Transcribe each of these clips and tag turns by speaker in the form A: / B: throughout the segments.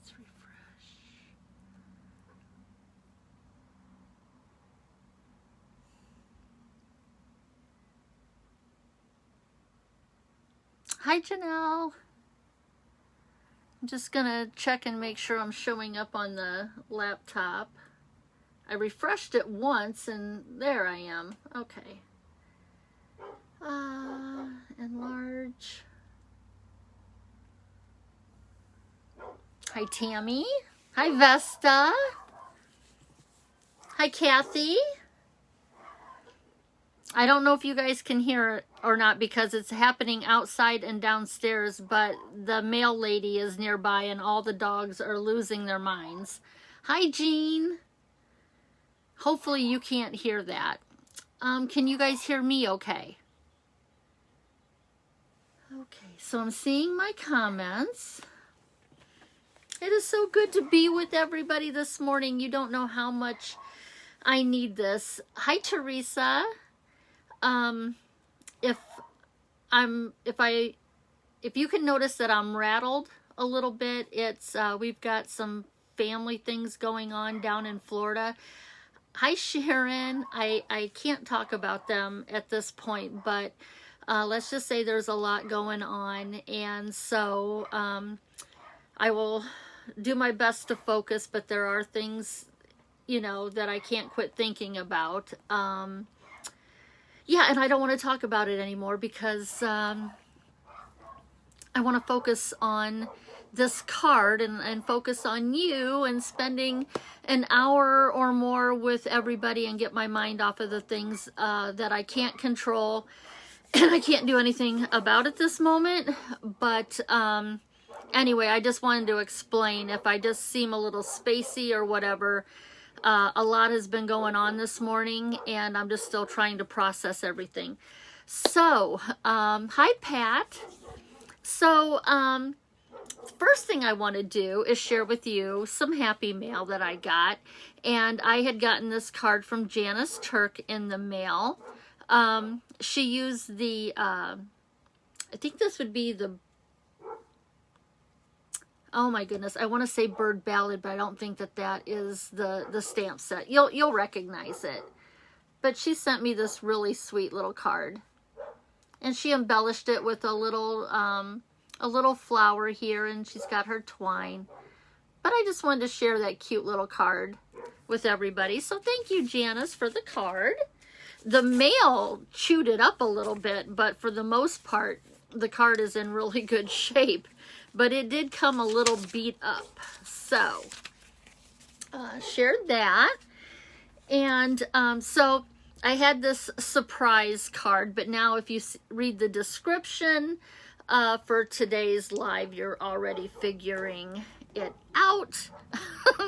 A: Let's refresh. Hi, Janelle. I'm just gonna check and make sure I'm showing up on the laptop. I refreshed it once and there I am. Okay. Enlarge. Hi, Tammy. Hi, Vesta. Hi, Kathy. I don't know if you guys can hear it or not because it's happening outside and downstairs, but the mail lady is nearby and all the dogs are losing their minds. Hi, Jean. Hopefully you can't hear that. Can you guys hear me okay? Okay, so I'm seeing my comments. It is so good to be with everybody this morning. You don't know how much I need this. Hi, Teresa. If you can notice that I'm rattled a little bit, it's we've got some family things going on down in Florida. Hi, Sharon. I can't talk about them at this point, but let's just say there's a lot going on, and so I will do my best to focus, but there are things, you know, that I can't quit thinking about. Yeah, and I don't want to talk about it anymore because I want to focus on this card and focus on you and spending an hour or more with everybody and get my mind off of the things that I can't control and I can't do anything about at this moment. But anyway, I just wanted to explain if I just seem a little spacey or whatever. A lot has been going on this morning and I'm just still trying to process everything. So, hi, Pat. So, first thing I want to do is share with you some happy mail that I got. And I had gotten this card from Janice Turk in the mail. She used the, I think this would be the, oh my goodness, I want to say Bird Ballad, but I don't think that that is the stamp set. You'll recognize it. But she sent me this really sweet little card. And she embellished it with a little flower here, and she's got her twine. But I just wanted to share that cute little card with everybody. So thank you, Janice, for the card. The mail chewed it up a little bit, but for the most part, the card is in really good shape. But it did come a little beat up. So, shared that. And so I had this surprise card, but now if you read the description for today's live, you're already figuring it out.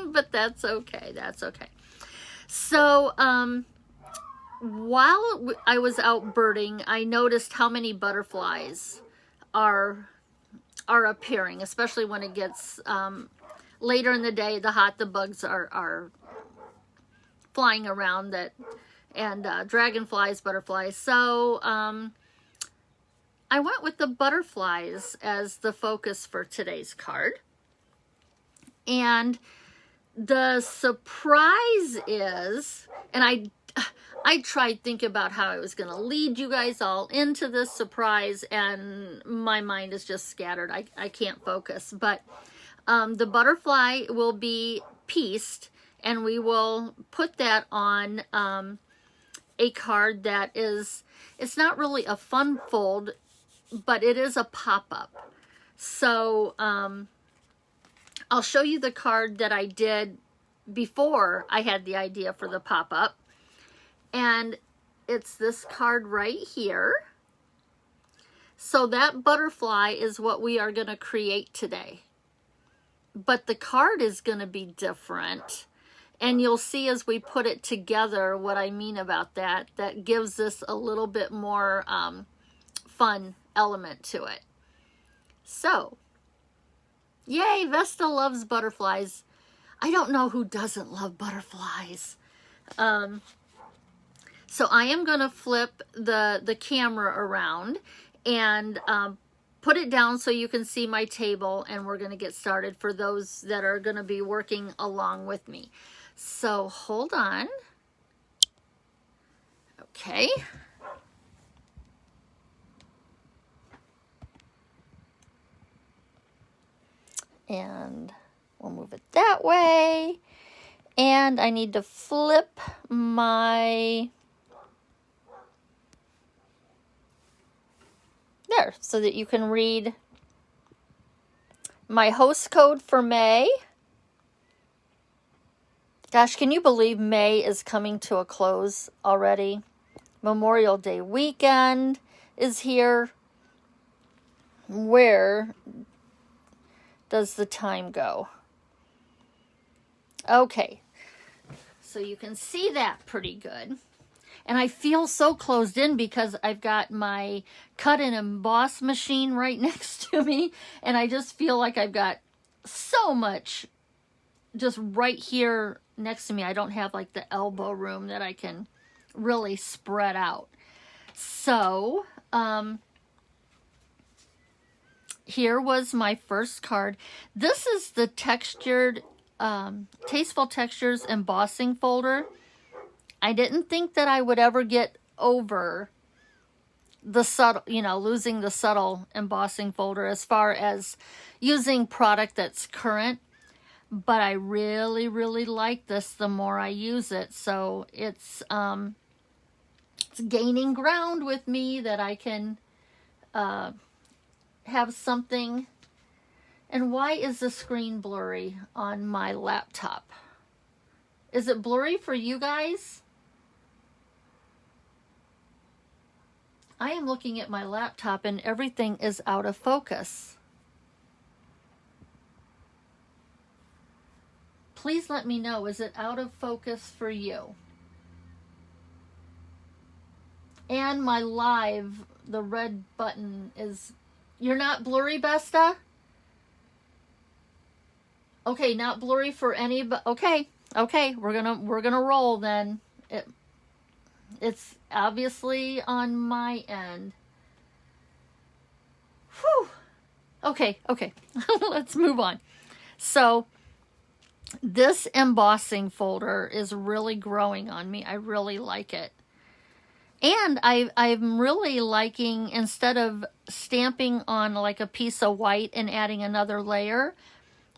A: But that's okay. That's okay. So, while I was out birding, I noticed how many butterflies are appearing, especially when it gets later in the day, the bugs are flying around, and dragonflies, butterflies. So I went with the butterflies as the focus for today's card. And the surprise is, and I tried thinking about how I was going to lead you guys all into this surprise, and my mind is just scattered. I can't focus. But the butterfly will be pieced, and we will put that on a card that is, it's not really a fun fold, but it is a pop-up. So I'll show you the card that I did before I had the idea for the pop-up. And it's this card right here. So that butterfly is what we are going to create today. But the card is going to be different. And you'll see as we put it together what I mean about that. That gives this a little bit more fun element to it. So, yay, Vesta loves butterflies. I don't know who doesn't love butterflies. So I am going to flip the camera around and put it down so you can see my table, and we're going to get started for those that are going to be working along with me. So hold on. Okay. And we'll move it that way. And I need to flip my... there, so that you can read my host code for May. Gosh, can you believe May is coming to a close already? Memorial Day weekend is here. Where does the time go? Okay, so you can see that pretty good. And I feel so closed in because I've got my cut and emboss machine right next to me. And I just feel like I've got so much just right here next to me. I don't have like the elbow room that I can really spread out. So, here was my first card. This is the textured, Tasteful Textures embossing folder. I didn't think that I would ever get over the subtle, losing the subtle embossing folder as far as using product that's current. But I really, really like this the more I use it. So it's gaining ground with me that I can have something. And why is the screen blurry on my laptop? Is it blurry for you guys? I am looking at my laptop and everything is out of focus. Please let me know, is it out of focus for you? And my live, the red button is, you're not blurry, Besta? Okay, not blurry for any, but okay, we're gonna roll then. It's obviously on my end. Whew. Okay. Let's move on. So this embossing folder is really growing on me. I really like it. And I'm really liking, instead of stamping on like a piece of white and adding another layer,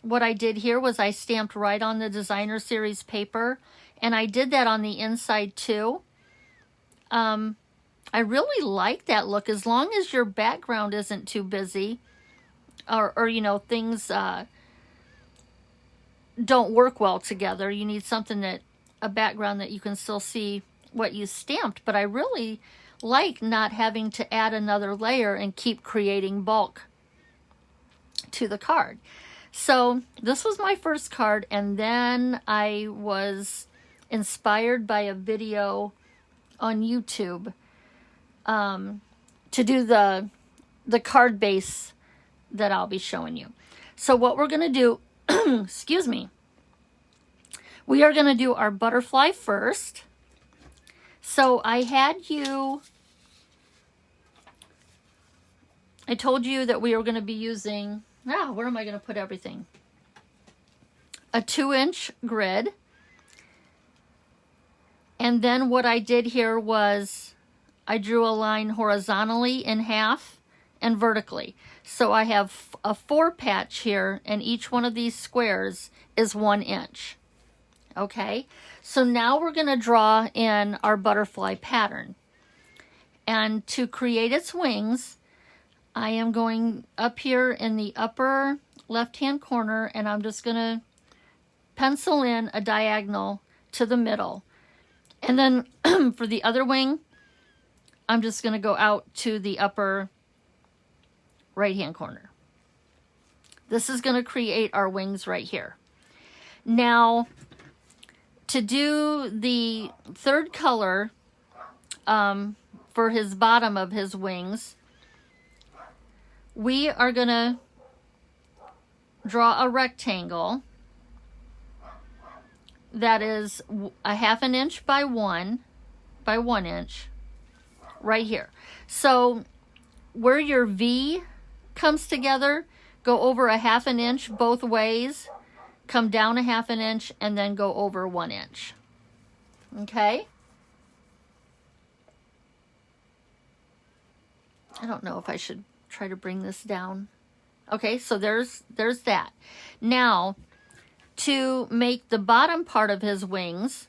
A: what I did here was I stamped right on the Designer Series paper, and I did that on the inside too. I really like that look, as long as your background isn't too busy, or things don't work well together. You need something a background that you can still see what you stamped. But I really like not having to add another layer and keep creating bulk to the card. So this was my first card, and then I was inspired by a video on YouTube to do the card base that I'll be showing you. So what we're going to do, excuse me, we are going to do our butterfly first. So I told you that we were going to be using, where am I going to put everything? A 2-inch grid. And then what I did here was I drew a line horizontally in half and vertically. So I have a 4 patch here, and each one of these squares is 1 inch. Okay, so now we're going to draw in our butterfly pattern. And to create its wings, I am going up here in the upper left-hand corner, and I'm just going to pencil in a diagonal to the middle. And then for the other wing, I'm just going to go out to the upper right-hand corner. This is going to create our wings right here. Now, to do the third color for his bottom of his wings, we are going to draw a rectangle that is a 1/2 inch by 1 inch right here. So where your V comes together, go over a 1/2 inch both ways, come down a 1/2 inch, and then go over 1 inch. Okay? I don't know if I should try to bring this down. Okay, so there's that. Now, to make the bottom part of his wings,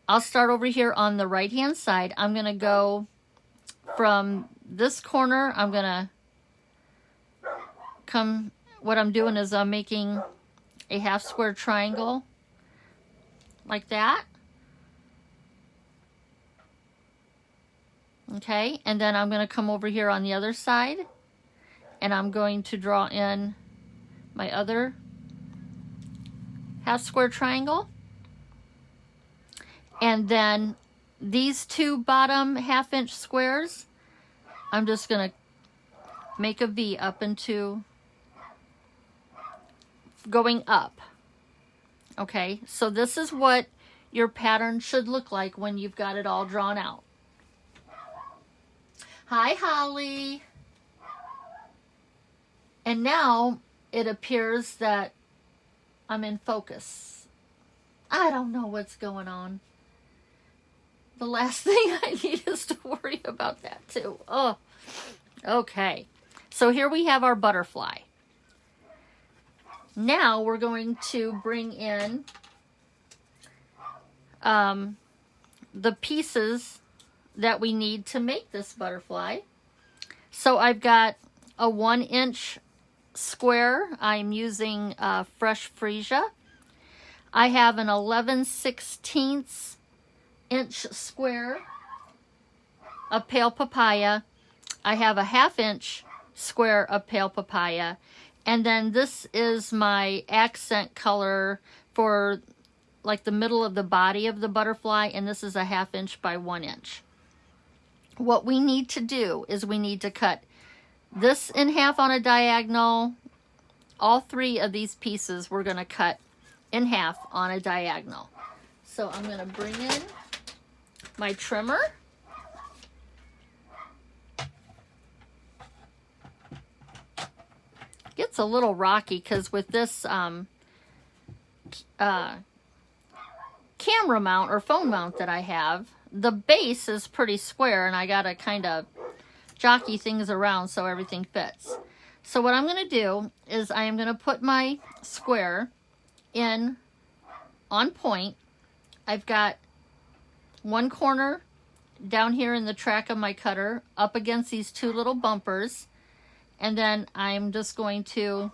A: I'll start over here on the right-hand side. I'm going to go from this corner. I'm going to come, what I'm doing is I'm making a 1/2 square triangle like that. Okay, and then I'm going to come over here on the other side, and I'm going to draw in my other 1/2 square triangle. And then these two bottom 1/2 inch squares, I'm just going to make a V up into going up. Okay, so this is what your pattern should look like when you've got it all drawn out. Hi, Holly. And now it appears that I'm in focus. I don't know what's going on. The last thing I need is to worry about that too. Oh, okay. So here we have our butterfly. Now we're going to bring in the pieces that we need to make this butterfly. So I've got a 1 inch square. I'm using fresh freesia. I have an 11/16 inch square of pale papaya. I have a 1/2 inch square of pale papaya. And then this is my accent color for like the middle of the body of the butterfly. And this is a 1/2 inch by 1 inch. What we need to do is we need to cut this in half on a diagonal. All 3 of these pieces we're going to cut in half on a diagonal. So I'm going to bring in my trimmer. Gets a little rocky because with this camera mount or phone mount that I have, the base is pretty square and I got to kind of jockey things around so everything fits. So what I'm going to do is I am going to put my square in on point. I've got one corner down here in the track of my cutter up against these 2 little bumpers, and then I'm just going to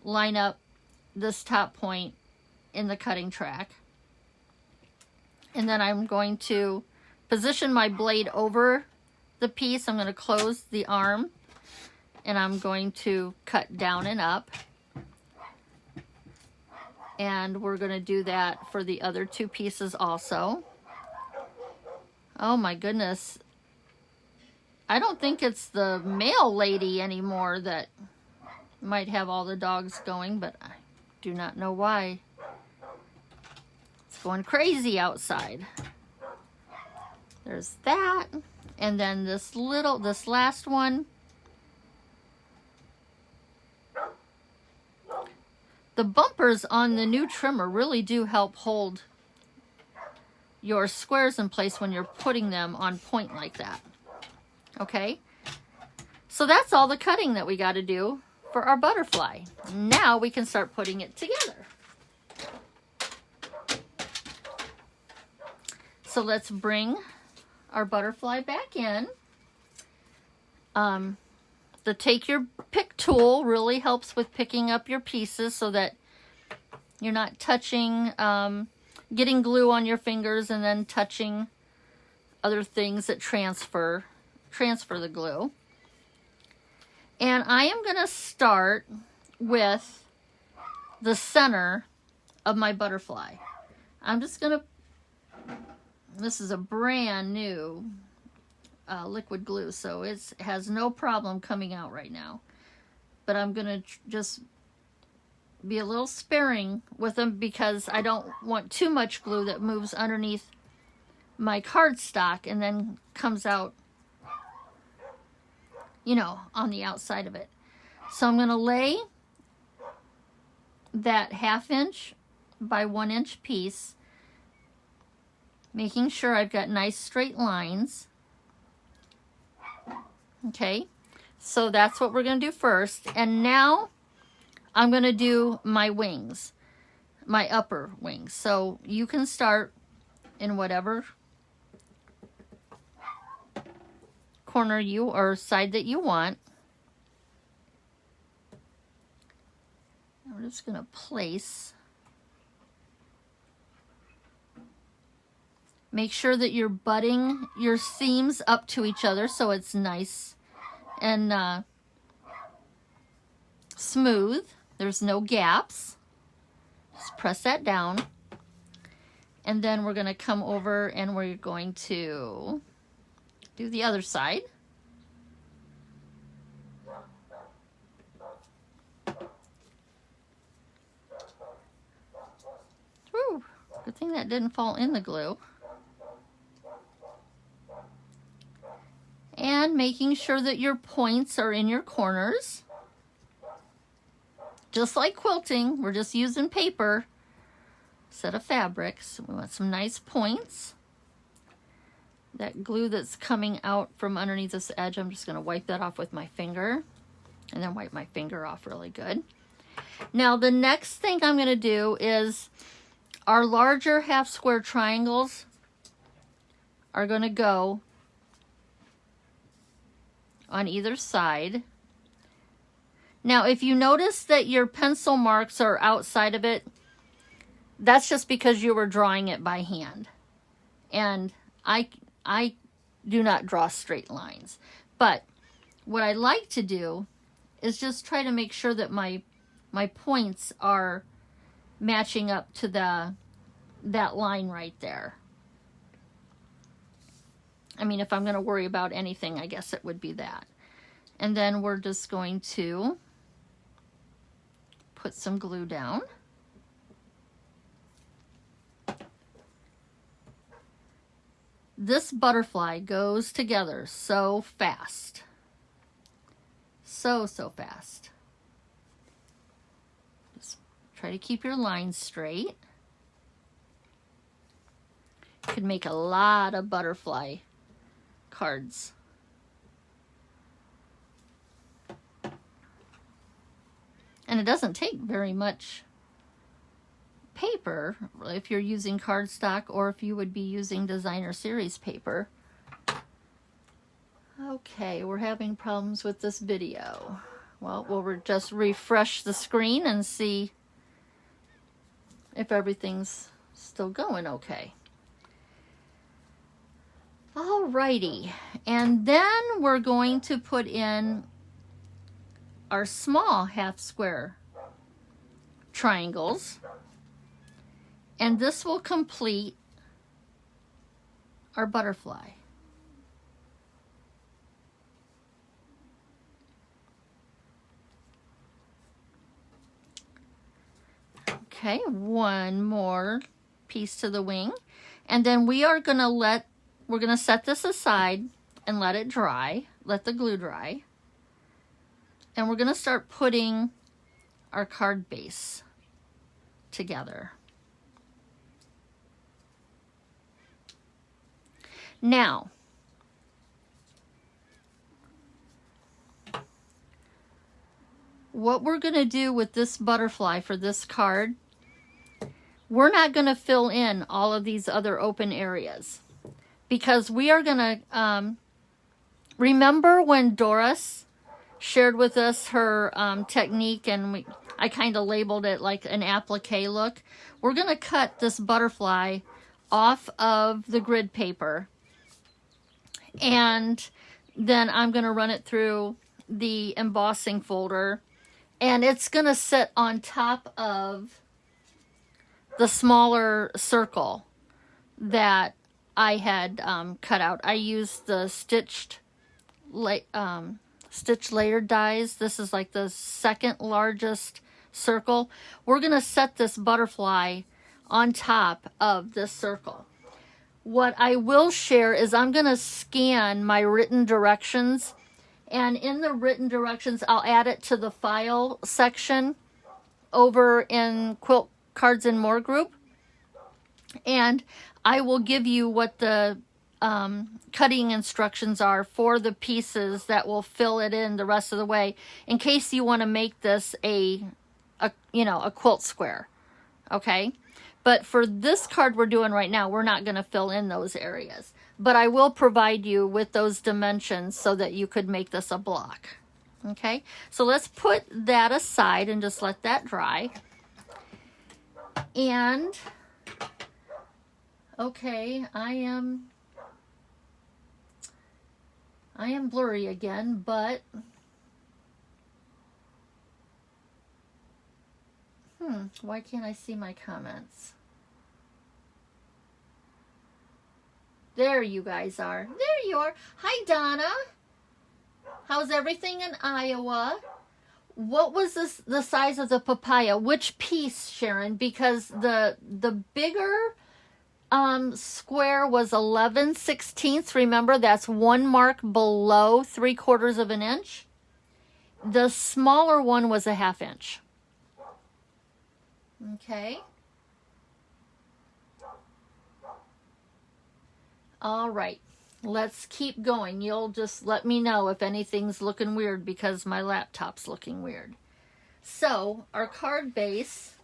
A: line up this top point in the cutting track. And then I'm going to position my blade over the piece. I'm going to close the arm and I'm going to cut down and up. And we're going to do that for the other 2 pieces also. Oh my goodness. I don't think it's the male lady anymore that might have all the dogs going, but I do not know why. It's going crazy outside. There's that. And then this last one. The bumpers on the new trimmer really do help hold your squares in place when you're putting them on point like that. Okay, so that's all the cutting that we got to do for our butterfly. Now we can start putting it together. So let's bring our butterfly back in. The take your pick tool really helps with picking up your pieces so that you're not touching, getting glue on your fingers and then touching other things that transfer the glue. And I am going to start with the center of my butterfly. I'm just going to, this is a brand new liquid glue, so it has no problem coming out right now. But I'm going to just be a little sparing with them because I don't want too much glue that moves underneath my cardstock and then comes out you know, on the outside of it. So I'm going to lay that 1/2 inch by 1 inch piece, making sure I've got nice straight lines. Okay, so that's what we're going to do first. And now I'm going to do my wings, my upper wings. So you can start in whatever corner you or side that you want. We're just going to place. Make sure that you're butting your seams up to each other so it's nice and smooth. There's no gaps. Just press that down. And then we're going to come over and we're going to do the other side. Whew, good thing that didn't fall in the glue. And making sure that your points are in your corners. Just like quilting, we're just using paper instead of fabric. So we want some nice points. That glue that's coming out from underneath this edge, I'm just going to wipe that off with my finger. And then wipe my finger off really good. Now the next thing I'm going to do is our larger half square triangles are going to go on either side. Now, if you notice that your pencil marks are outside of it, that's just because you were drawing it by hand. And I do not draw straight lines. But what I like to do is just try to make sure that my points are matching up to that line right there. I mean, if I'm going to worry about anything, I guess it would be that. And then we're just going to put some glue down. This butterfly goes together so fast. So fast. Just try to keep your lines straight. Could make a lot of butterfly cards. And it doesn't take very much paper if you're using cardstock or if you would be using designer series paper. Okay, we're having problems with this video. Well, we'll just refresh the screen and see if everything's still going okay. Alrighty, and then we're going to put in our small half square triangles, and this will complete our butterfly. Okay, one more piece to the wing, and then we're going to set this aside and let it dry, let the glue dry. And we're going to start putting our card base together. Now, what we're going to do with this butterfly for this card, we're not going to fill in all of these other open areas. Because we are going to, remember when Doris shared with us her technique and I kind of labeled it like an applique look? We're going to cut this butterfly off of the grid paper. And then I'm going to run it through the embossing folder. And it's going to sit on top of the smaller circle that I had cut out. I used the stitched layered dies. This is like the second largest circle. We're going to set this butterfly on top of this circle. What I will share is I'm going to scan my written directions And in the written directions, I'll add it to the file section over in Quilt Cards and More group. And I will give you what the cutting instructions are for the pieces that will fill it in the rest of the way, in case you want to make this a quilt square. Okay, but for this card we're doing right now, we're not going to fill in those areas, but I will provide you with those dimensions so that you could make this a block. Okay, so let's put that aside and just let that dry. And okay, I am blurry again, but why can't I see my comments? There you guys are. There you are. Hi, Donna. How's everything in Iowa? What was the size of the papaya? Which piece, Sharon? Because the bigger square was 11/16. Remember, that's 1 mark below 3/4 of an inch. The smaller one was a 1/2 inch. Okay. All right. Let's keep going. You'll just let me know if anything's looking weird because my laptop's looking weird. So our card base,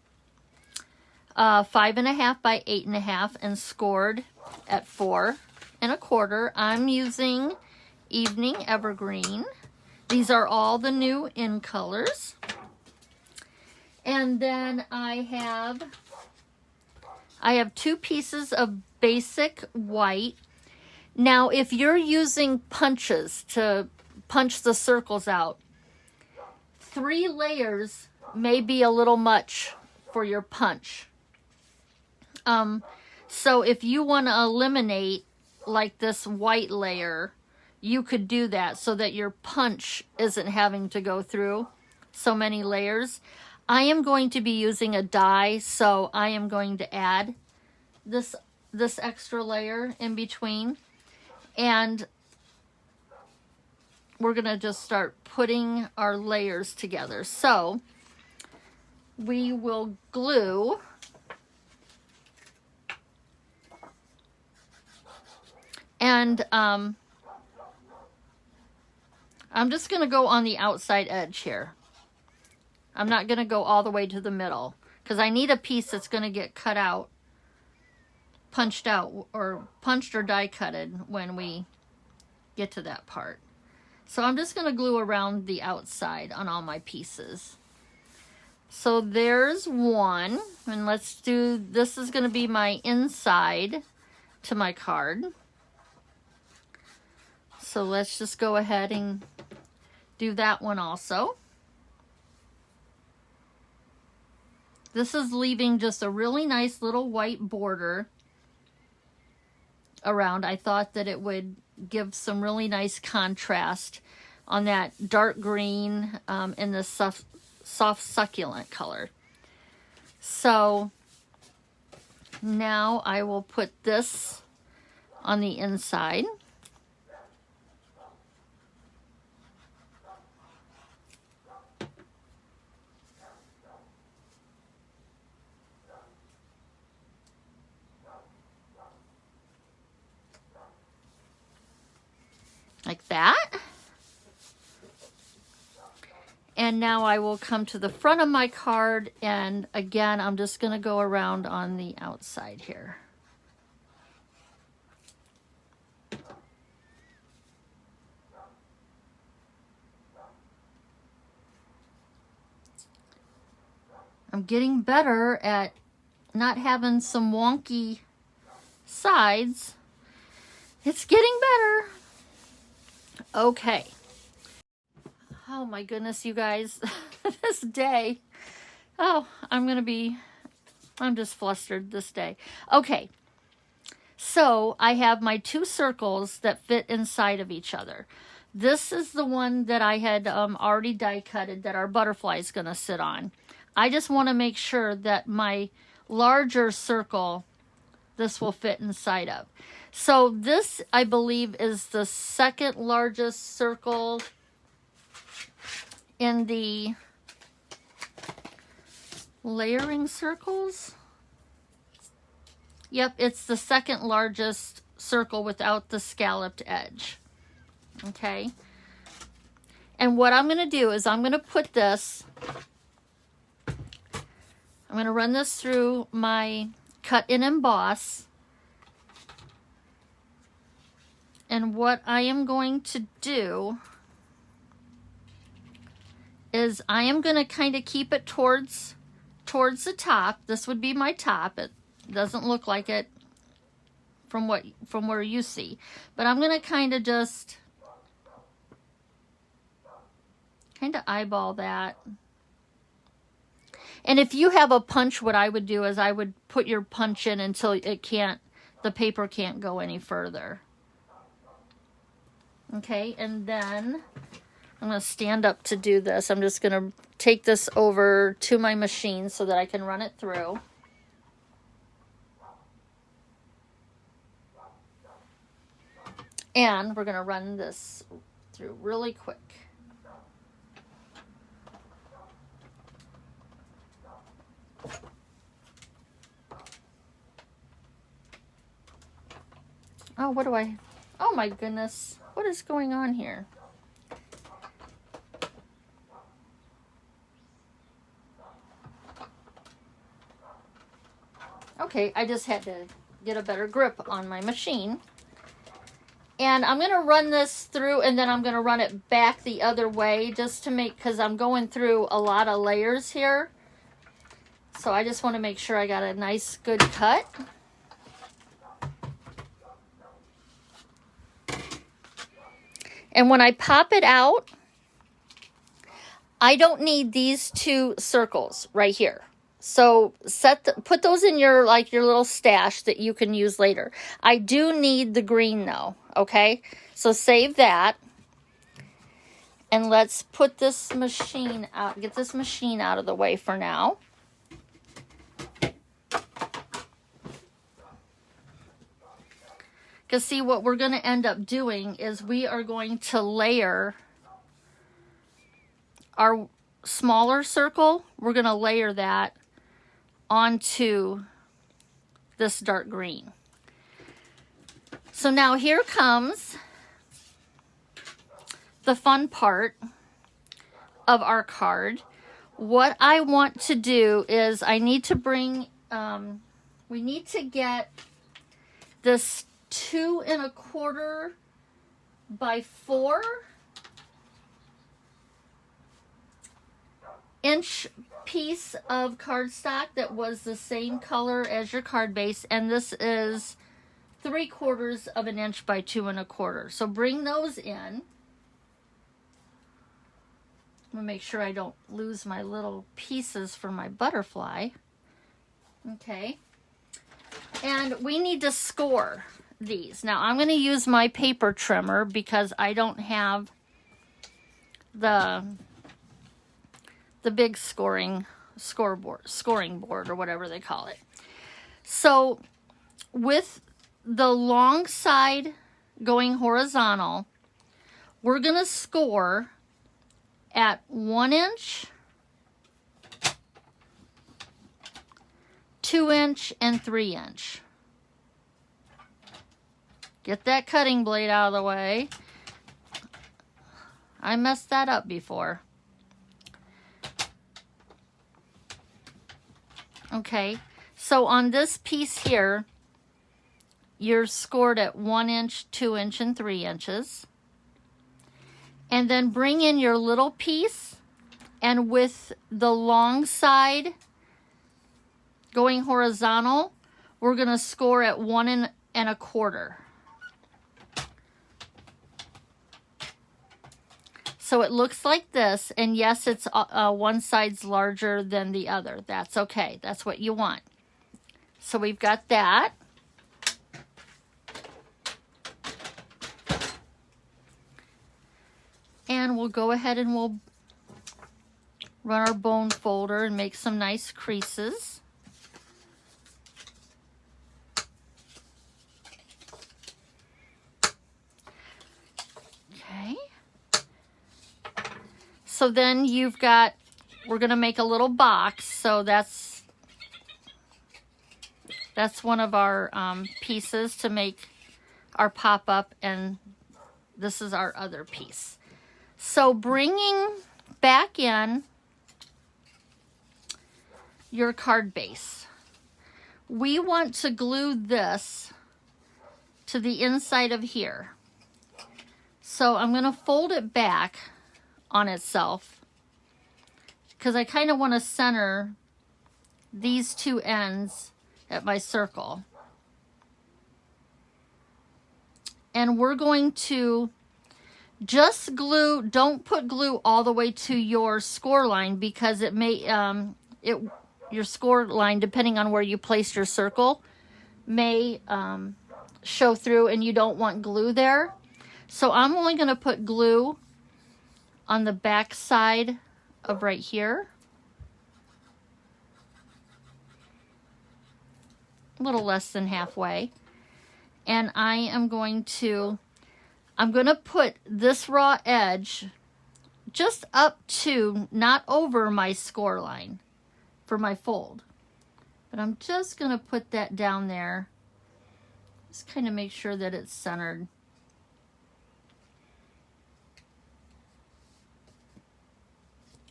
A: 5.5 by 8.5 and scored at 4.25. I'm using Evening Evergreen. These are all the new in colors. And then I have 2 pieces of basic white. Now, if you're using punches to punch the circles out, 3 layers may be a little much for your punch. So if you want to eliminate like this white layer, you could do that so that your punch isn't having to go through so many layers. I am going to be using a die, so I am going to add this extra layer in between. And we're going to just start putting our layers together. So we will glue and I'm just going to go on the outside edge here. I'm not going to go all the way to the middle because I need a piece that's going to get cut out, punched or die cutted when we get to that part. So I'm just going to glue around the outside on all my pieces. So there's one, and let's do, this is going to be my inside to my card. So let's just go ahead and do that one also. This is leaving just a really nice little white border around. I thought that it would give some really nice contrast on that dark green and the soft succulent color. So now I will put this on the inside. Like that. And now I will come to the front of my card, and again, I'm just going to go around on the outside here. I'm getting better at not having some wonky sides. It's getting better. Okay. Oh my goodness, you guys. This day. Oh, I'm just flustered this day. Okay. So I have my 2 circles that fit inside of each other. This is the one that I had already die cutted that our butterfly is going to sit on. I just want to make sure that my larger circle, this will fit inside of. So this, I believe, is the second largest circle in the layering circles. Yep, it's the second largest circle without the scalloped edge. Okay. And what I'm going to do is I'm going to put this, I'm going to run this through my cut and emboss. And what I am going to do is I am going to kind of keep it towards the top. This would be my top. It doesn't look like it from where you see. But I'm going to kind of just eyeball that. And if you have a punch, what I would do is I would put your punch in until the paper can't go any further. Okay, and then I'm going to stand up to do this. I'm just going to take this over to my machine so that I can run it through. And we're going to run this through really quick. Oh, oh my goodness. What is going on here? Okay, I just had to get a better grip on my machine. And I'm going to run this through, and then I'm going to run it back the other way just to make, because I'm going through a lot of layers here. So I just want to make sure I got a nice good cut. And when I pop it out, I don't need these two circles right here. So put those in your little stash that you can use later. I do need the green though, okay? So save that. And let's put this machine out, get this machine out of the way for now. Because see, what we're going to end up doing is we are going to layer our smaller circle. We're going to layer that onto this dark green. So now here comes the fun part of our card. What I want to do is I need to bring, we need to get this 2 1/4 by 4 inch piece of cardstock that was the same color as your card base, and this is 3/4 of an inch by 2 1/4. So bring those in. I'm gonna make sure I don't lose my little pieces for my butterfly. Okay, and we need to score these. Now I'm going to use my paper trimmer because I don't have the big scoring board or whatever they call it. So with the long side going horizontal, we're going to score at 1 inch, 2 inch, and 3 inch. Get that cutting blade out of the way. I messed that up before. Okay, so on this piece here, you're scored at 1 inch, 2 inch, and 3 inches. And then bring in your little piece, and with the long side going horizontal, we're going to score at 1 1/4. So it looks like this, and yes, it's one side's larger than the other. That's okay. That's what you want. So we've got that. And we'll go ahead and we'll run our bone folder and make some nice creases. So then you've got, we're going to make a little box. So that's one of our pieces to make our pop-up, and this is our other piece. So bringing back in your card base, we want to glue this to the inside of here. So I'm going to fold it back on itself because I kind of want to center these two ends at my circle. And we're going to just glue, don't put glue all the way to your score line because it may, your score line, depending on where you place your circle, may show through and you don't want glue there. So I'm only going to put glue on the back side of right here. A little less than halfway. And I'm going to put this raw edge just up to, not over my score line for my fold. But I'm just going to put that down there. Just kind of make sure that it's centered.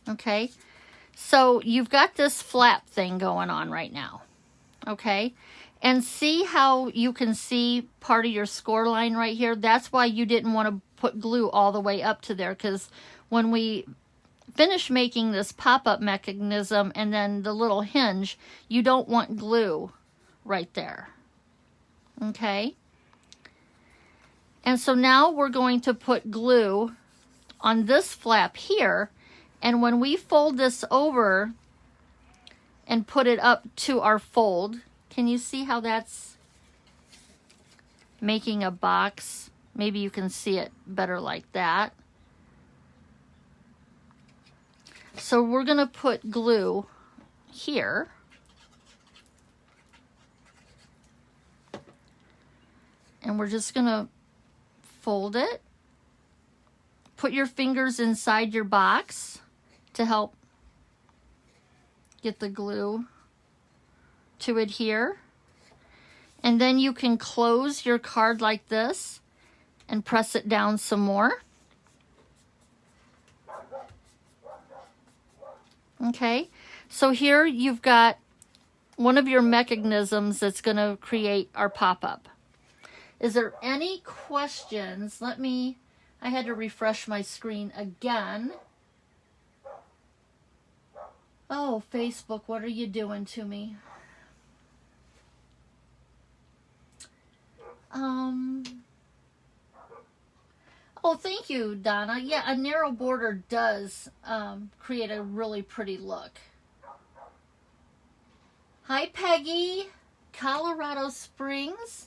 A: Okay, so you've got this flap thing going on right now. Okay, and see how you can see part of your score line right here? That's why you didn't want to put glue all the way up to there, because when we finish making this pop-up mechanism and then the little hinge, you don't want glue right there. Okay, and so now we're going to put glue on this flap here, and when we fold this over and put it up to our fold, can you see how that's making a box? Maybe you can see it better like that. So we're going to put glue here. And we're just going to fold it. Put your fingers inside your box to help get the glue to adhere. And then you can close your card like this and press it down some more. Okay, so here you've got one of your mechanisms that's going to create our pop-up. Is there any questions? I had to refresh my screen again. Oh, Facebook, what are you doing to me? Oh, thank you, Donna. Yeah, a narrow border does create a really pretty look. Hi, Peggy. Colorado Springs.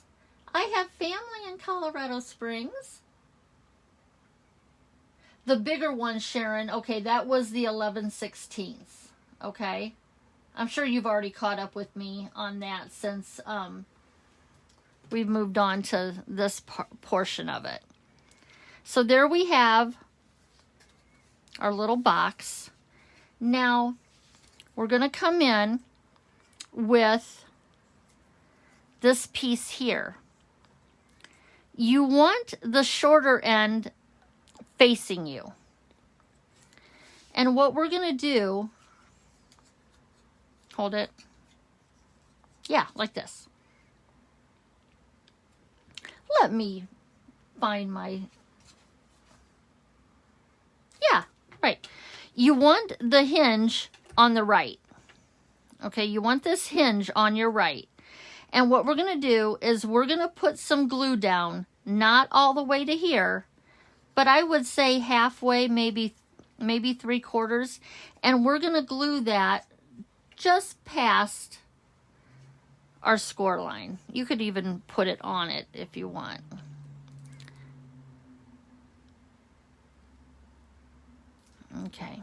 A: I have family in Colorado Springs. The bigger one, Sharon, okay, that was the 11/16. Okay, I'm sure you've already caught up with me on that since we've moved on to this portion of it. So there we have our little box. Now we're going to come in with this piece here. You want the shorter end facing you. And what we're going to do, hold it. Yeah, like this. Let me find my, yeah, right. You want the hinge on the right. Okay, you want this hinge on your right. And what we're going to do is we're going to put some glue down, not all the way to here, but I would say halfway, maybe 3/4. And we're going to glue that just past our score line. You could even put it on it if you want. Okay.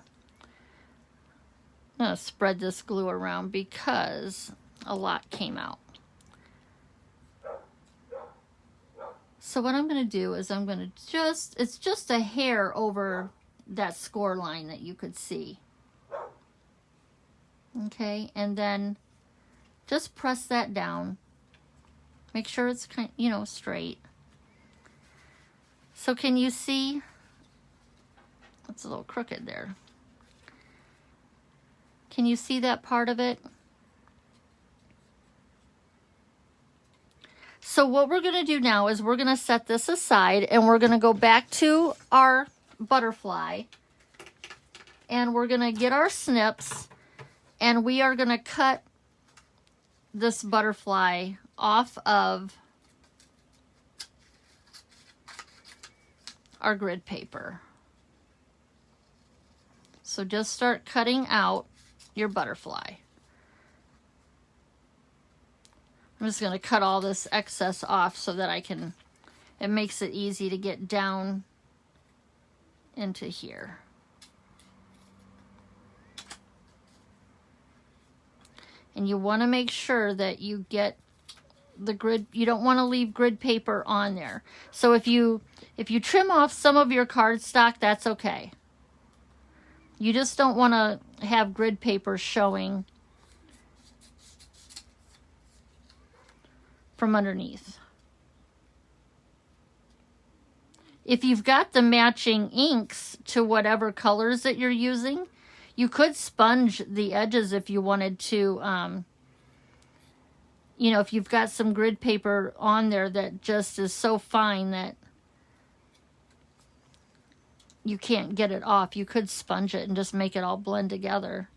A: I'm going to spread this glue around because a lot came out. So what I'm going to do is I'm going to it's just a hair over that score line that you could see. Okay, and then just press that down. Make sure it's kind, you know, straight. So can you see? It's a little crooked there. Can you see that part of it? So what we're going to do now is we're going to set this aside, and we're going to go back to our butterfly, and we're going to get our snips, and we are going to cut this butterfly off of our grid paper. So just start cutting out your butterfly. I'm just going to cut all this excess off so that it makes it easy to get down into here. And you want to make sure that you get the grid, you don't want to leave grid paper on there. So if you trim off some of your cardstock, that's okay. You just don't want to have grid paper showing from underneath. If you've got the matching inks to whatever colors that you're using, you could sponge the edges if you wanted to, you know, if you've got some grid paper on there that just is so fine that you can't get it off, you could sponge it and just make it all blend together.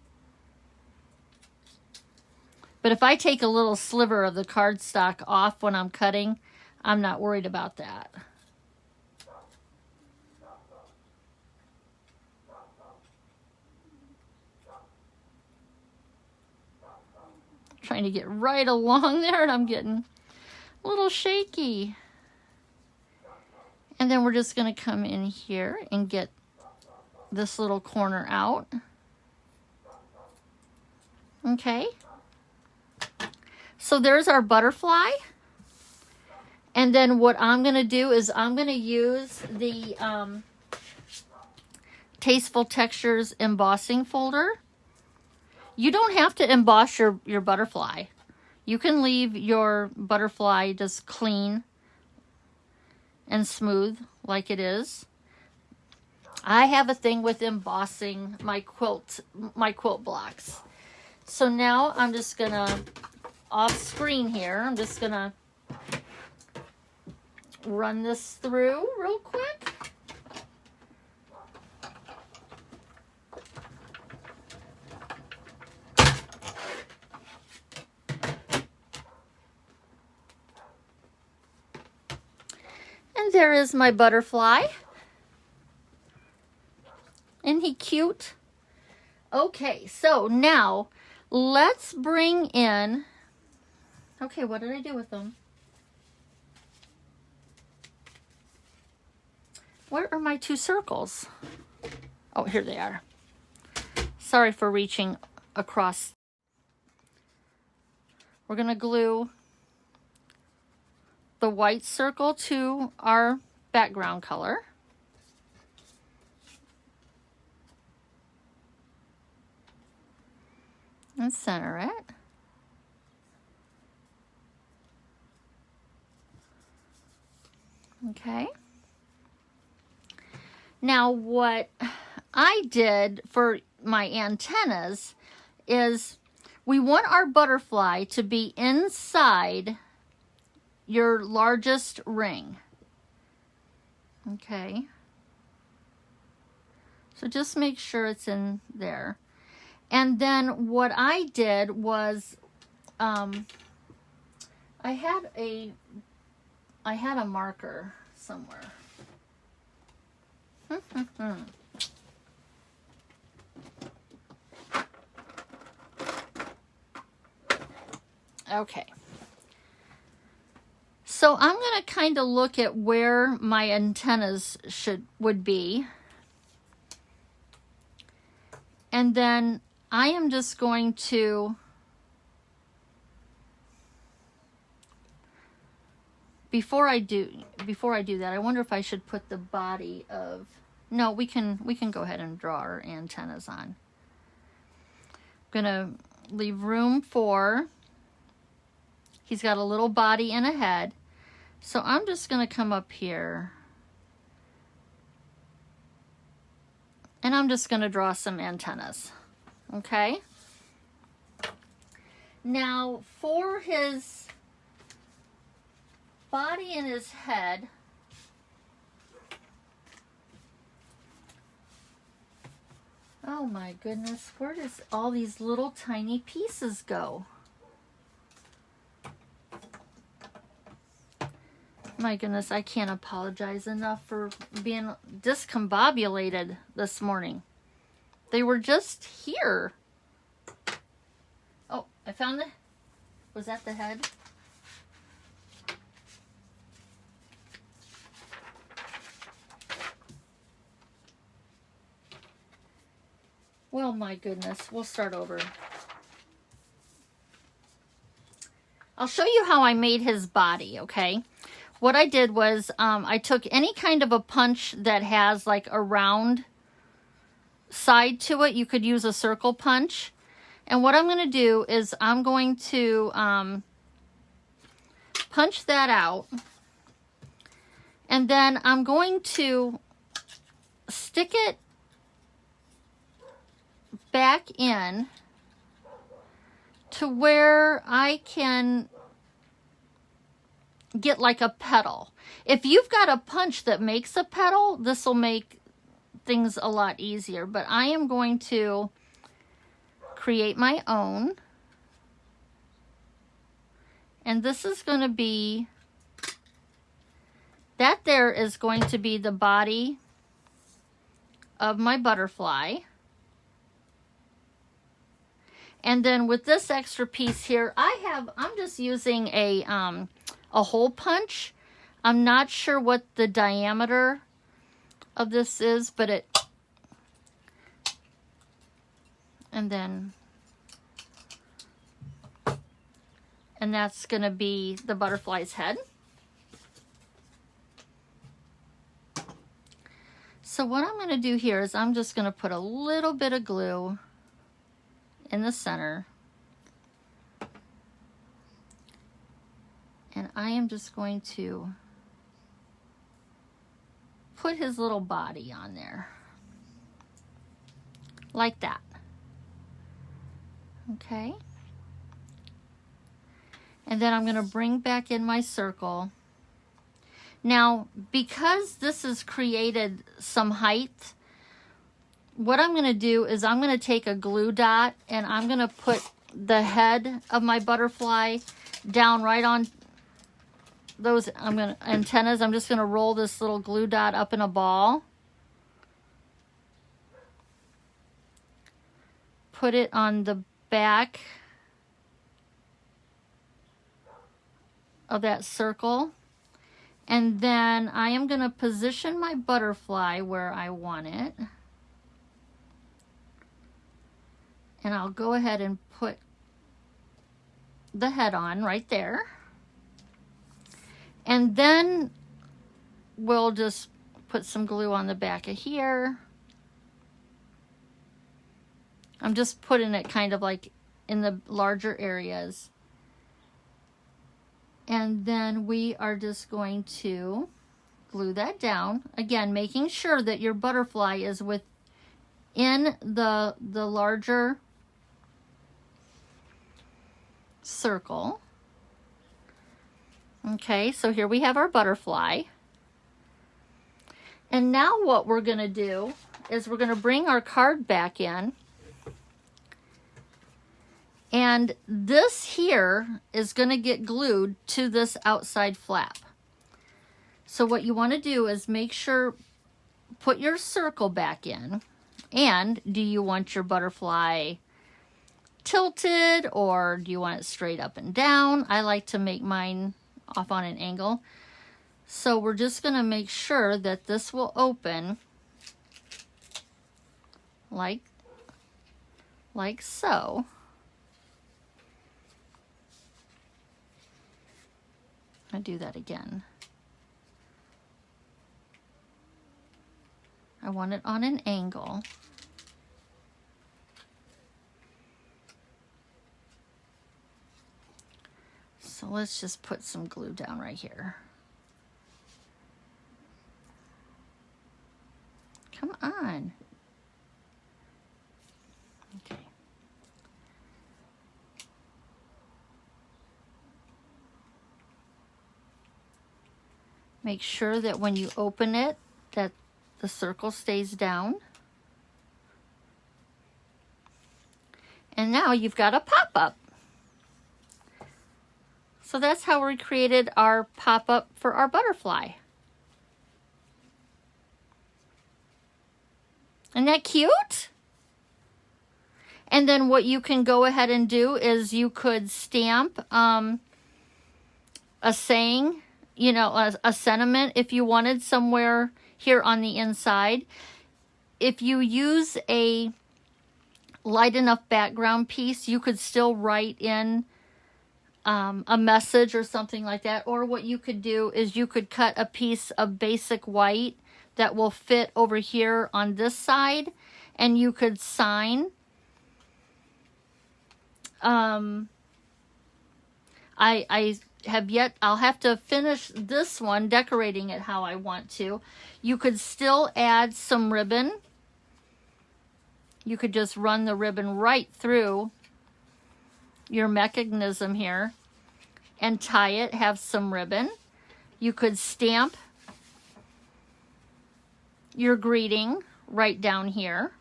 A: But if I take a little sliver of the cardstock off when I'm cutting, I'm not worried about that. Trying to get right along there, and I'm getting a little shaky. And then we're just going to come in here and get this little corner out. Okay. So there's our butterfly. And then what I'm going to do is I'm going to use the Tasteful Textures embossing folder. You don't have to emboss your butterfly. You can leave your butterfly just clean and smooth like it is. I have a thing with embossing my quilt blocks. So now I'm just gonna, off screen here, I'm just gonna run this through real quick. And there is my butterfly. Isn't he cute? Okay, so now let's bring in, okay, what did I do with them? Where are my two circles? Oh, here they are. Sorry for reaching across. We're going to glue the white circle to our background color. And center it. Okay. Now what I did for my antennas is we want our butterfly to be inside your largest ring. Okay. So just make sure it's in there. And then what I did was I had a marker somewhere. Okay. So I'm going to kind of look at where my antennas would be. And then I am just going to, before I do that, I wonder if I should put the body of, No, we can go ahead and draw our antennas on. I'm gonna leave room for, he's got a little body and a head. So I'm just gonna come up here and I'm just gonna draw some antennas, okay? Now for his body and his head, oh my goodness, where does all these little tiny pieces go? My goodness, I can't apologize enough for being discombobulated this morning. They were just here. Oh, I found the, was that the head? Well, my goodness, we'll start over. I'll show you how I made his body, okay? What I did was I took any kind of a punch that has like a round side to it. You could use a circle punch. And what I'm going to do is I'm going to punch that out. And then I'm going to stick it back in to where I can get like a petal. If you've got a punch that makes a petal, this will make things a lot easier. But I am going to create my own. And this is going to be, that there is going to be the body of my butterfly. And then with this extra piece here, I'm just using a hole punch. I'm not sure what the diameter of this is, but and that's going to be the butterfly's head. So what I'm going to do here is I'm just going to put a little bit of glue in the center. And I am just going to put his little body on there. Like that. Okay. And then I'm going to bring back in my circle. Now, because this has created some height, what I'm going to do is I'm going to take a glue dot and I'm going to put the head of my butterfly down right on those antennas. I'm just going to roll this little glue dot up in a ball. Put it on the back of that circle. And then I am going to position my butterfly where I want it. And I'll go ahead and put the head on right there. And then we'll just put some glue on the back of here. I'm just putting it kind of like in the larger areas. And then we are just going to glue that down. Again, making sure that your butterfly is within the larger circle. Okay, so here we have our butterfly. And now what we're going to do is we're going to bring our card back in. And this here is going to get glued to this outside flap. So what you want to do is make sure, put your circle back in. And do you want your butterfly tilted or do you want it straight up and down? I like to make mine off on an angle. So we're just going to make sure that this will open like so. I'll do that again. I want it on an angle. So let's just put some glue down right here. Come on. Okay. Make sure that when you open it, that the circle stays down. And now you've got a pop-up. So that's how we created our pop-up for our butterfly. Isn't that cute? And then what you can go ahead and do is you could stamp a saying, you know, a sentiment if you wanted somewhere here on the inside. If you use a light enough background piece, you could still write in a message or something like that. Or what you could do is you could cut a piece of basic white that will fit over here on this side, and you could sign. I have yet, I'll have to finish this one, decorating it how I want to. You could still add some ribbon. You could just run the ribbon right through your mechanism here and tie it, have some ribbon. You could stamp your greeting right down here.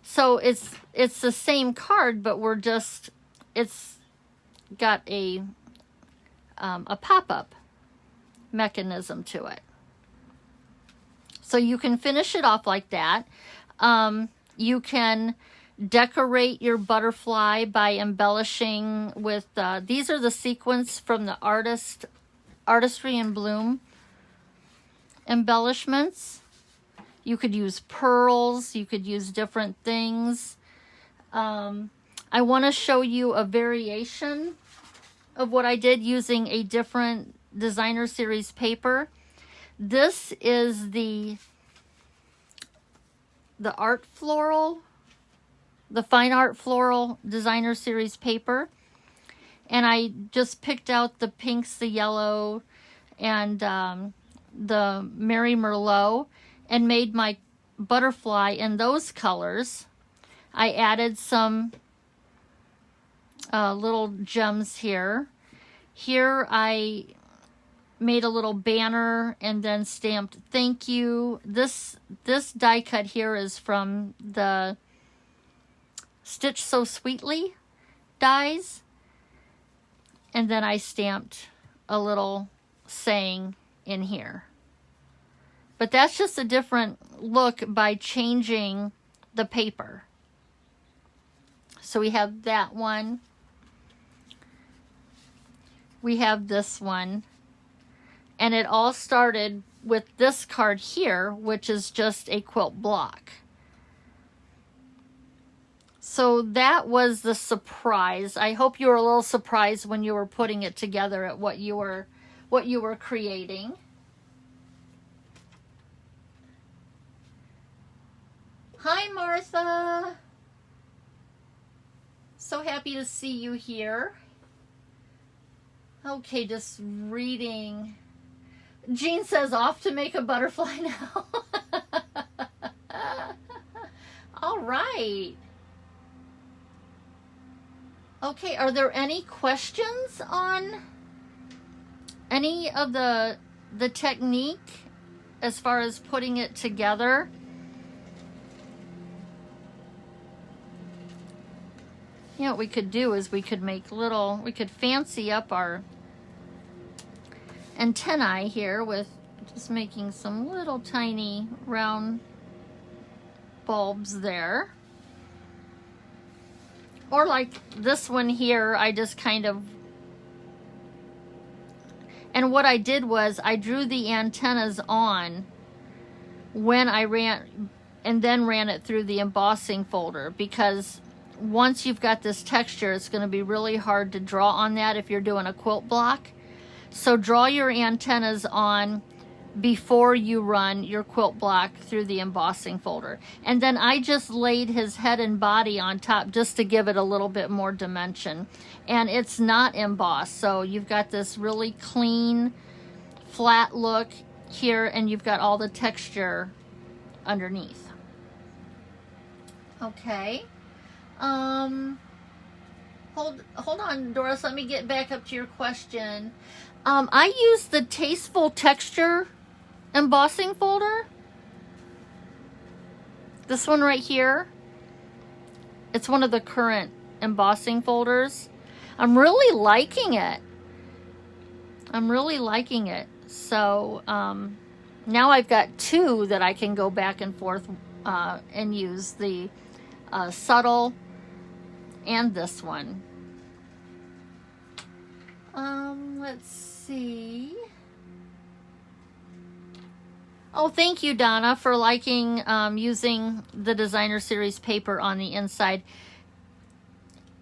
A: So it's the same card, but we're just, it's got a pop-up mechanism to it. So you can finish it off like that. You can decorate your butterfly by embellishing with, these are the sequins from the Artistry in Bloom embellishments. You could use pearls, you could use different things. I want to show you a variation of what I did using a different designer series paper. This is the art floral, the fine art floral designer series paper. And I just picked out the pinks, the yellow, and the Mary Merlot, and made my butterfly in those colors. I added some little gems here. Here I made a little banner and then stamped thank you. This die cut here is from the Stitch So Sweetly dies. And then I stamped a little saying in here. But that's just a different look by changing the paper. So we have that one. We have this one. And it all started with this card here, which is just a quilt block. So that was the surprise. I hope you were a little surprised when you were putting it together at what you were creating. Hi, Martha. So happy to see you here. Okay, just reading. Jean says off to make a butterfly now. All right. Okay, are there any questions on any of the technique as far as putting it together? You know what we could do is we could make we could fancy up our antennae here with just making some little tiny round bulbs there. Or like this one here, I just kind of, and what I did was I drew the antennas on when I ran, and then ran it through the embossing folder, because once you've got this texture, it's going to be really hard to draw on that if you're doing a quilt block. So draw your antennas on before you run your quilt block through the embossing folder. And then I just laid his head and body on top just to give it a little bit more dimension. And it's not embossed, so you've got this really clean, flat look here, and you've got all the texture underneath. Okay. Hold on, Doris, let me get back up to your question. I use the Tasteful Texture embossing folder. This one right here. It's one of the current embossing folders. I'm really liking it. So now I've got two that I can go back and forth and use, the Subtle and this one. Let's see. Oh, thank you, Donna, for liking using the Designer Series paper on the inside.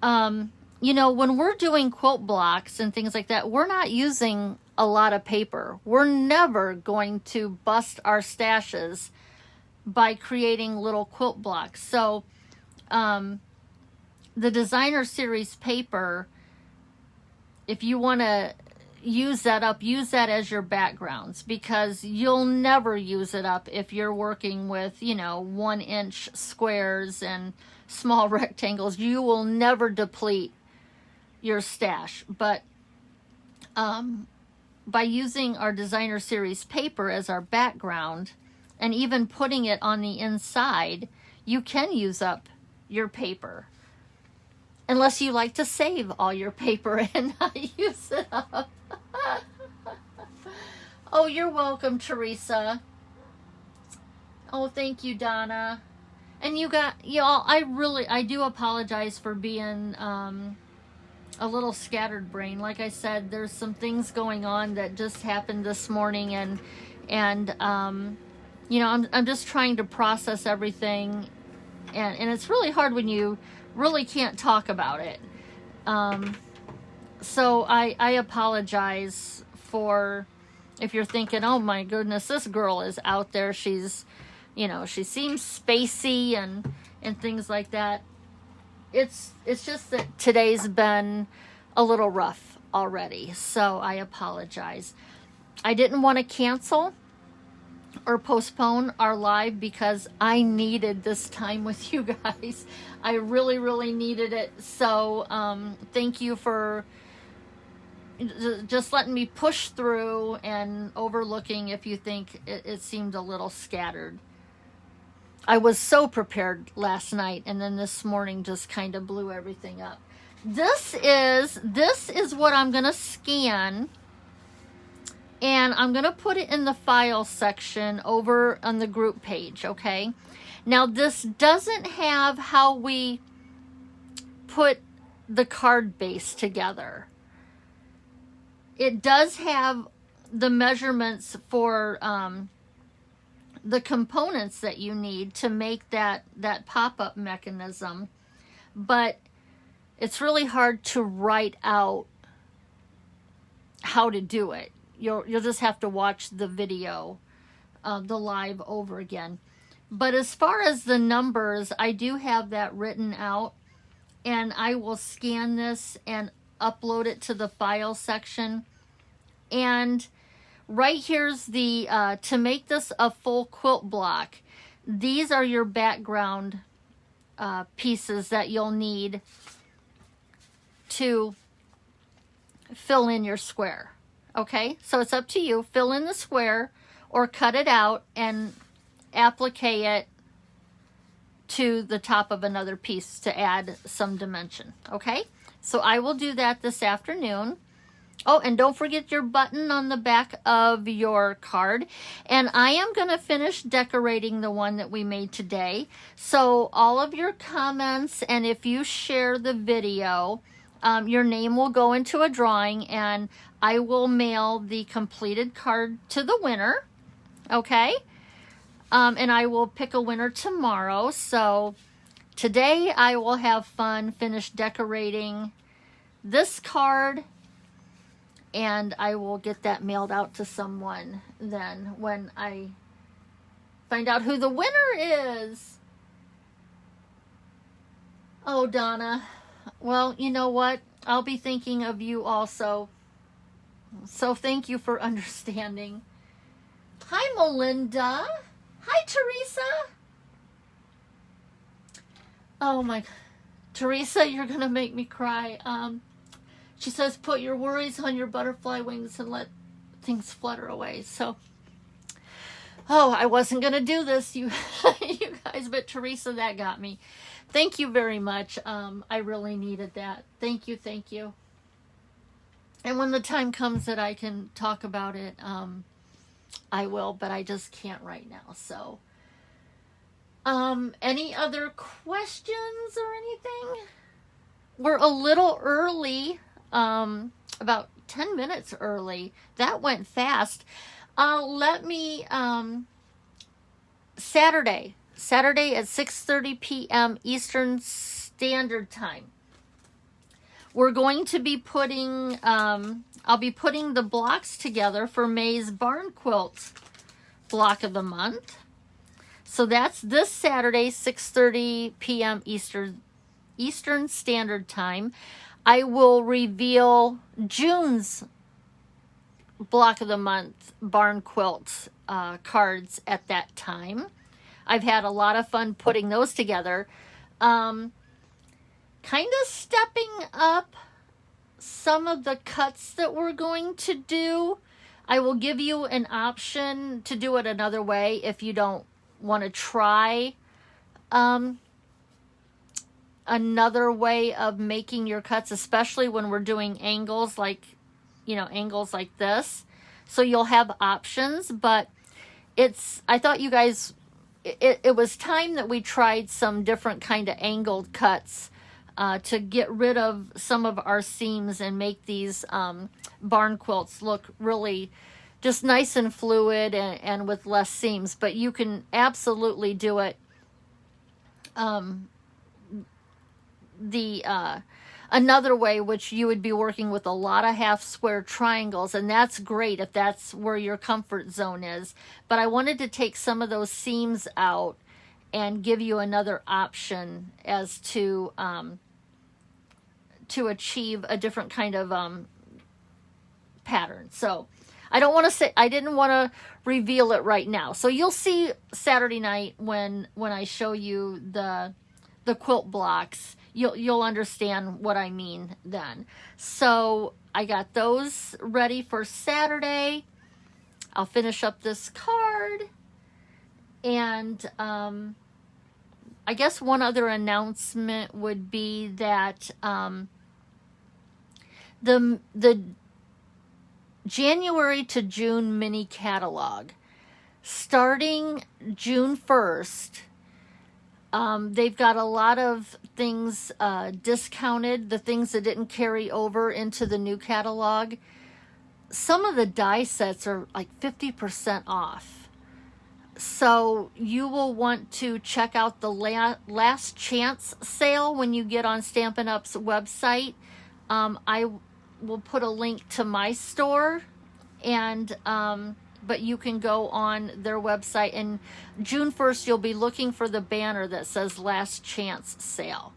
A: You know, when we're doing quilt blocks and things like that, we're not using a lot of paper. We're never going to bust our stashes by creating little quilt blocks. So the Designer Series paper, if you want to use that up, use that as your backgrounds, because you'll never use it up if you're working with, you know, 1-inch squares and small rectangles. You will never deplete your stash. But by using our Designer Series paper as our background and even putting it on the inside, you can use up your paper. Unless you like to save all your paper and not use it up. Oh, you're welcome, Teresa. Oh, thank you, Donna. And y'all, I do apologize for being a little scattered brain. Like I said, there's some things going on that just happened this morning, and you know, I'm just trying to process everything, and it's really hard when you really can't talk about it. So I apologize for if you're thinking, oh my goodness, this girl is out there. She's, you know, she seems spacey and things like that. It's just that today's been a little rough already. So I apologize. I didn't want to cancel or postpone our live because I needed this time with you guys. I really, really needed it. So thank you for just letting me push through and overlooking if you think it seemed a little scattered. I was so prepared last night, and then this morning just kind of blew everything up. This is what I'm going to scan, and I'm going to put it in the file section over on the group page, okay? Now, this doesn't have how we put the card base together. It does have the measurements for the components that you need to make that pop-up mechanism, but it's really hard to write out how to do it. You'll just have to watch the video, the live over again. But as far as the numbers, I do have that written out, and I will scan this and upload it to the file section. And right here's the, to make this a full quilt block, these are your background pieces that you'll need to fill in your square. Okay, so it's up to you. Fill in the square or cut it out and applique it to the top of another piece to add some dimension. Okay, so I will do that this afternoon. Oh, and don't forget your button on the back of your card. And I am going to finish decorating the one that we made today. So all of your comments, and if you share the video, your name will go into a drawing, and I will mail the completed card to the winner. Okay? And I will pick a winner tomorrow. So today I will have fun, finish decorating this card. and I will get that mailed out to someone then when I find out who the winner is. Oh, Donna. Well, you know what? I'll be thinking of you also. So thank you for understanding. Hi, Melinda. Hi, Teresa. Oh my, Teresa, you're gonna make me cry. She says, put your worries on your butterfly wings and let things flutter away. So, oh, I wasn't gonna do this, you guys, but Teresa, that got me. Thank you very much. I really needed that. Thank you, thank you. And when the time comes that I can talk about it, I will, but I just can't right now. So, any other questions or anything? We're a little early, about 10 minutes early. That went fast. Let me, Saturday at 6:30 p.m. Eastern Standard Time. We're going to be putting, I'll be putting the blocks together for May's Barn Quilt block of the month. So that's this Saturday, 6:30 p.m. Eastern Standard Time. I will reveal June's block of the month Barn Quilt cards at that time. I've had a lot of fun putting those together. Kind of stepping up some of the cuts that we're going to do. I will give you an option to do it another way if you don't want to try another way of making your cuts, especially when we're doing angles like, angles like this. So you'll have options, but I thought you guys, it was time that we tried some different kind of angled cuts to get rid of some of our seams and make these barn quilts look really just nice and fluid and with less seams. But you can absolutely do it another way, which you would be working with a lot of half square triangles, and that's great if that's where your comfort zone is. But I wanted to take some of those seams out and give you another option as to achieve a different kind of pattern. So I didn't want to reveal it right now. So you'll see Saturday night when I show you the quilt blocks. You'll understand what I mean then. So I got those ready for Saturday. I'll finish up this card. And I guess one other announcement would be that the January to June mini catalog, starting June 1st, they've got a lot of things discounted, the things that didn't carry over into the new catalog. Some of the die sets are like 50% off. So you will want to check out the last chance sale when you get on Stampin' Up's website. I will put a link to my store, and but you can go on their website, and June 1st you'll be looking for the banner that says last chance sale.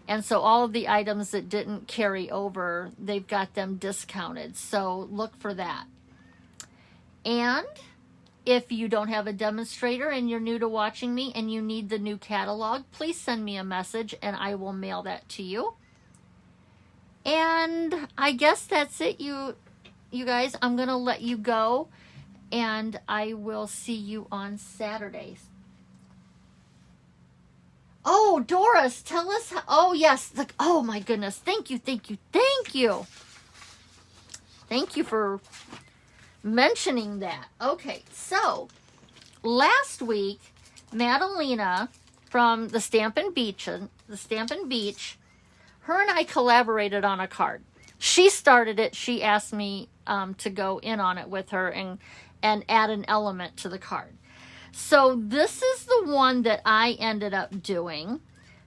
A: And so all of the items that didn't carry over, they've got them discounted. So look for that. And if you don't have a demonstrator and you're new to watching me and you need the new catalog, please send me a message and I will mail that to you. And I guess that's it, you guys. I'm going to let you go, and I will see you on Saturdays. Oh, Doris, tell us how, oh yes, oh my goodness, thank you. Thank you for mentioning that. Okay, so last week, Madalena from the Stampin' Beach, her and I collaborated on a card. She started it. She asked me to go in on it with her and add an element to the card. So this is the one that I ended up doing.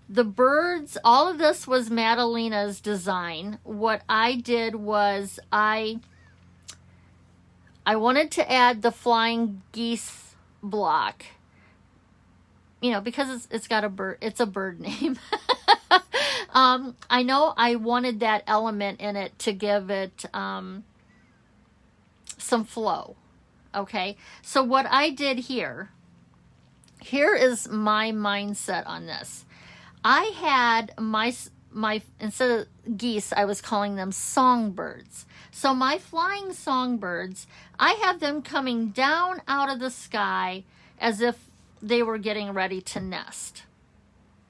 A: The birds, all of this was Madalena's design. What I did was I I wanted to add the flying geese block, you know, because it's got a bird, it's a bird name. I know I wanted that element in it to give it some flow. Okay, so what I did here is my mindset on this. I had my instead of geese, I was calling them songbirds. So my flying songbirds, I have them coming down out of the sky as if they were getting ready to nest.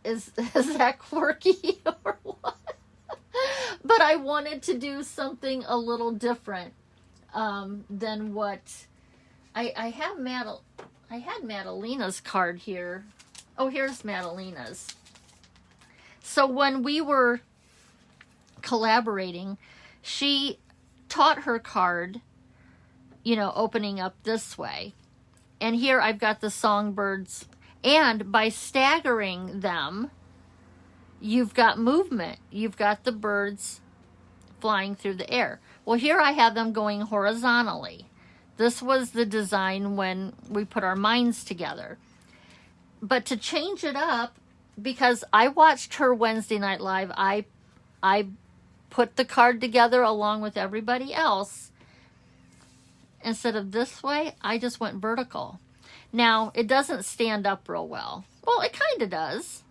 A: Is that quirky or what? But I wanted to do something a little different than what I had Madalena's card here. Oh, here's Madalena's. So when we were collaborating, she taught her card, you know, opening up this way. And here I've got the songbirds. And by staggering them, you've got movement. You've got the birds flying through the air. Well, here I have them going horizontally. This was the design when we put our minds together. But to change it up, because I watched her Wednesday Night Live, I put the card together along with everybody else. Instead of this way, I just went vertical. Now, it doesn't stand up real well. Well, it kind of does.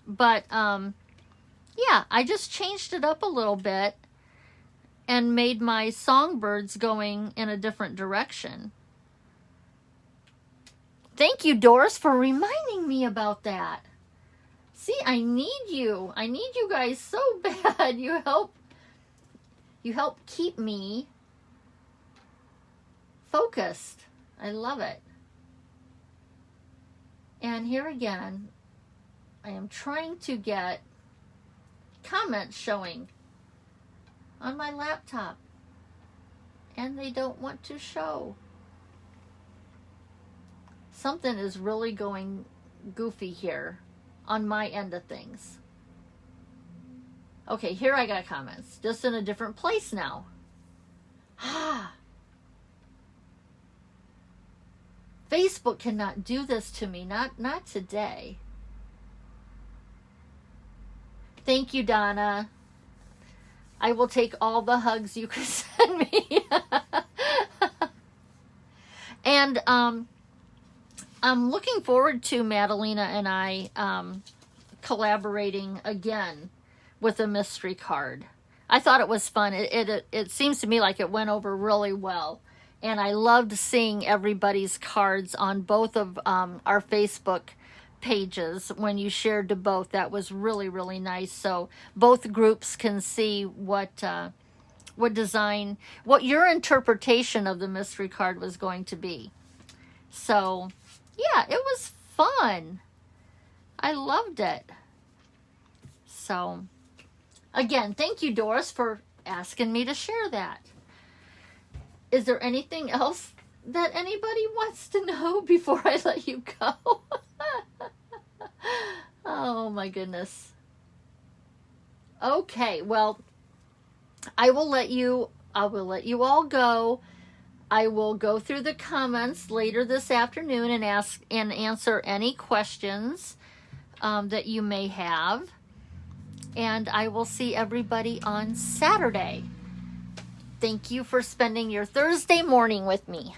A: But, yeah, I just changed it up a little bit and made my songbirds going in a different direction. Thank you, Doris, for reminding me about that. See, I need you. I need you guys so bad. You help keep me focused. I love it. And here again, I am trying to get comments showing on my laptop, and they don't want to show. Something is really going goofy here on my end of things. Okay, here I got comments, just in a different place now. Facebook cannot do this to me, not today. Thank you, Donna. I will take all the hugs you can send me. And I'm looking forward to Madalena and I collaborating again with a mystery card. I thought it was fun. It seems to me like it went over really well. And I loved seeing everybody's cards on both of our Facebook pages when you shared to both. That was really, really nice. So both groups can see what design, what your interpretation of the mystery card was going to be. So, yeah, it was fun. I loved it. So, again, thank you, Doris, for asking me to share that. Is there anything else that anybody wants to know before I let you go? Oh my goodness. Okay, well, I will let you all go. I will go through the comments later this afternoon and answer any questions that you may have. And I will see everybody on Saturday. Thank you for spending your Thursday morning with me.